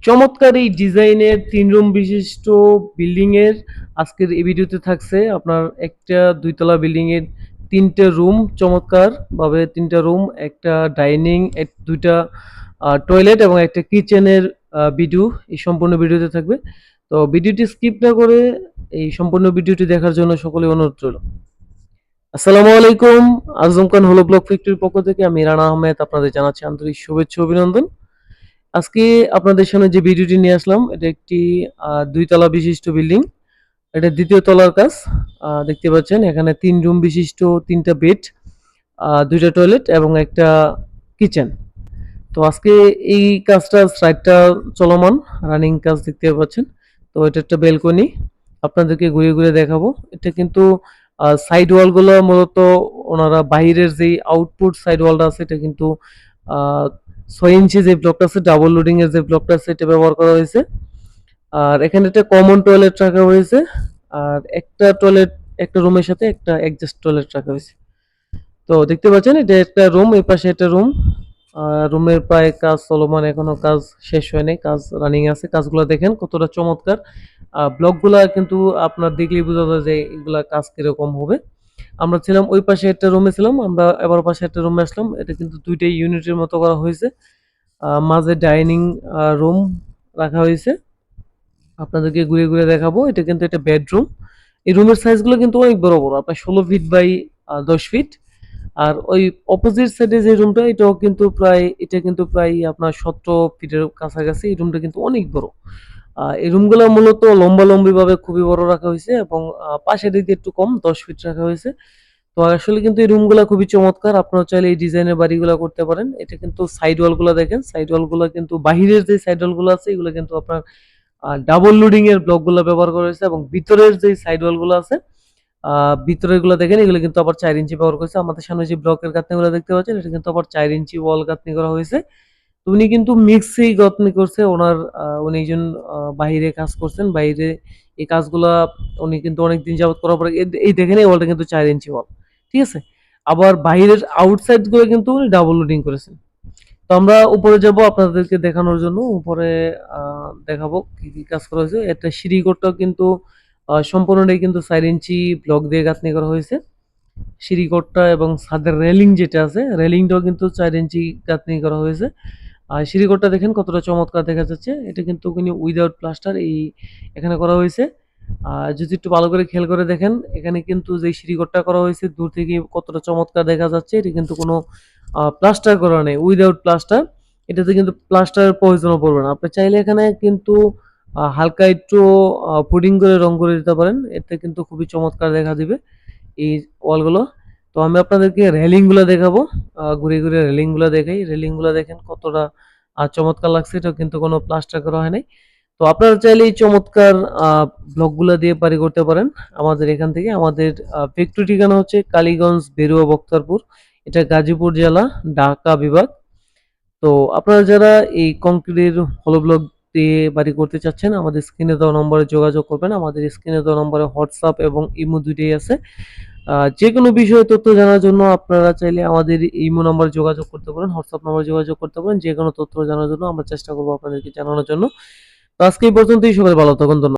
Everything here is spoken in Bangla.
চমৎকার এই ডিজাইনের ৩ রুম বিশিষ্ট বিল্ডিং এর আজকের এই ভিডিওতে থাকছে আপনার একটা ২ তলা বিল্ডিং এর ৩ টে রুম, চমৎকার ভাবে ৩ টা রুম, একটা ডাইনিং, ২ টা টয়লেট এবং একটা কিচেনের ভিডিও এই সম্পূর্ণ ভিডিওতে থাকবে। তো ভিডিওটি স্কিপ না করে এই সম্পূর্ণ ভিডিওটি দেখার জন্য সকলের অনুরোধ রইল। আসসালামু আলাইকুম। আজম খান হলো ব্লক ফ্যাক্টরির পক্ষ থেকে আমি রানা আহমেদ আপনাদের জানাচ্ছি আন্তরিক শুভেচ্ছা ও অভিনন্দন। আজকে আপনাদের সামনে যে ভিডিওটি নিয়ে আসলাম এটা একটি ২ তলা বিশিষ্ট বিল্ডিং। এটা ২য় তলার কাজ। দেখতে পাচ্ছেন এখানে ৩ রুম বিশিষ্ট ৩ টা বেড, ২ টা টয়লেট এবং একটা কিচেন। তো আজকে এই কাজটা সাইডটা চলমান রানিং কাজ দেখতে পাচ্ছেন। তো এটা একটা ব্যালকনি, আপনাদেরকে ঘুরে ঘুরে দেখাবো। এটা কিন্তু সাইড ওয়ালগুলো মূলত ওনারা বাইরের যেই আউটপুট সাইড ওয়ালটা আছে এটা কিন্তু ৬ ইঞ্চি যে ব্লকটা আছে ডাবল লোডিং এর যে ব্লকটা আছে এটা ব্যবহার করা হয়েছে। আর এখানে একটা কমন টয়লেট রাখা হয়েছে। আর একটা টয়লেট একটা রুমের সাথে একটা অ্যাডজাস্ট টয়লেট রাখা হয়েছে। তো দেখতে পাচ্ছেন এটা একটা রুম, এই পাশে একটা রুম। রুমের প্রায় কাজ চলমান, এখনো কাজ শেষ হয়নি, কাজ রানিং আছে। কাজগুলো দেখেন কতটা চমৎকার। ব্লকগুলা কিন্তু আপনার দেখলেই বোঝা যায় যে এগুলা কাজ কিরকম হবে। আমরা ছিলাম ওই পাশে একটা রুমে ছিলাম, আমরা এবার পাশে একটা রুমে আসলাম। এটা কিন্তু দুইটাই ইউনিটের মতো করা হয়েছে। মাঝে ডাইনিং রুম রাখা হয়েছে, আপনাদেরকে ঘুরে ঘুরে দেখাবো। এটা কিন্তু একটা বেডরুম। এই রুমের সাইজগুলো কিন্তু অনেক বড় বড়, আপনার ১৬ ফিট বাই ১০ ফিট। আর ওই অপোজিট সাইডে যে রুমটা এটা কিন্তু প্রায় আপনার ১৭ ফিটের কাছাকাছি। এই রুমটা কিন্তু অনেক বড়। এই রুমগুলো মূলত লম্বালম্বি ভাবে খুবই বড় রাখা হয়েছে এবং পাশের দিক দিয়ে একটু কম ১০ ফিট রাখা হয়েছে। তো আসলে কিন্তু এই রুমগুলা খুবই চমৎকার। আপনারা চাইলে এই ডিজাইনের বাড়িগুলা করতে পারেন। এটা কিন্তু সাইড ওয়াল গুলা দেখেন। সাইড ওয়াল গুলা কিন্তু বাহিরের যে সাইড ওয়াল গুলো আছে এগুলো কিন্তু আপনার ডাবল লোডিং এর ব্লক গুলা ব্যবহার করা হয়েছে এবং ভিতরের যে সাইড ওয়াল গুলো আছে ভিতরের গুলো দেখেন এগুলো কিন্তু আবার ৪ ইঞ্চি ব্যবহার করেছে। আমাদের সামনে যে ব্লকের গাঁথনিগুলো দেখতে পাচ্ছেন এটা কিন্তু আবার ৪ ইঞ্চি ওয়াল গাঁথনি করা হয়েছে। তো উনি কিন্তু মিক্সেই গাঁথনি করছে। উনি একজন বাহিরে কাজ করছেন। বাইরে এই কাজগুলা উনি কিন্তু অনেকদিন যাবত করার পরে এই দেখেন এই ওয়ালটা কিন্তু ৪ ইঞ্চি ওয়াল। ঠিক আছে? আবার বাহিরের আউটসাইড গুলো কিন্তু উনি ডাবল লোডিং করেছেন। তো আমরা উপরে যাব আপনাদেরকে দেখানোর জন্য। উপরে দেখাবো কি, কি কাজ করা হয়েছে। একটা সিঁড়িঘরটাও কিন্তু সম্পূর্ণটাই কিন্তু ৪ ইঞ্চি ব্লক দিয়ে গাঁথনি করা হয়েছে। সিঁড়িঘরটা এবং ছাদের রেলিং যেটা আছে, রেলিংটাও কিন্তু ৪ ইঞ্চি গাঁথনি করা হয়েছে। আর সিঁড়িঘরটা দেখেন কতটা চমৎকার দেখা যাচ্ছে। এটা কিন্তু উইদাউট প্লাস্টার এখানে করা হয়েছে। যদি একটু ভালো করে খেয়াল করে দেখেন, এখানে কিন্তু যে সিঁড়িঘরটা করা হয়েছে দূর থেকে কতটা চমৎকার দেখা যাচ্ছে। এটা কিন্তু কোনো প্লাস্টার করা নেই, উইদাউট প্লাস্টার। এটাতে কিন্তু প্লাস্টারের প্রয়োজনও পড়বে না। আপনি চাইলে এখানে কিন্তু হালকা একটু পুডিং করে রং করে দিতে পারেন। এতে কিন্তু খুবই চমৎকার দেখা দিবে এই ওয়ালগুলো। তো আমি আপনাদেরকে রেলিং গুলো দেখাবো। ঘুরে ঘুরে রেলিং গুলো দেখাই। রেলিং গুলো দেখেন কতটা চমৎকার লাগছে। এটা কিন্তু কোনো প্লাস্টার করা হয় নাই। তো আপনারা চাইলে এই চমৎকার ব্লকগুলা দিয়ে বাড়ি করতে পারেন আমাদের এখান থেকে। আমাদের ফ্যাক্টরি ঠিকানা হচ্ছে কালীগঞ্জ, বেরুয়া, বক্তারপুর। এটা গাজীপুর জেলা, ঢাকা বিভাগ। তো আপনারা যারা এই কংক্রিটের হলো ব্লক দিয়ে বাড়ি করতে চাচ্ছেন আমাদের স্ক্রিনে দেওয়া নম্বরে যোগাযোগ করবেন। আমাদের স্ক্রিনে দেওয়া নম্বরে হোয়াটসঅ্যাপ এবং ইমো দুইটাই আছে। যেকোনো বিষয়ে তথ্য জানার জন্য আপনারা চাইলে আমাদের ইমো নম্বরে যোগাযোগ করতে পারেন, হোয়াটসঅ্যাপ নম্বরে যোগাযোগ করতে পারেন। যেকোনো তথ্য জানার জন্য আমরা চেষ্টা করব আপনাদেরকে জানানোর জন্য। তো আজকে এই পর্যন্তই। সবাই ভালো থাকুন। ধন্যবাদ।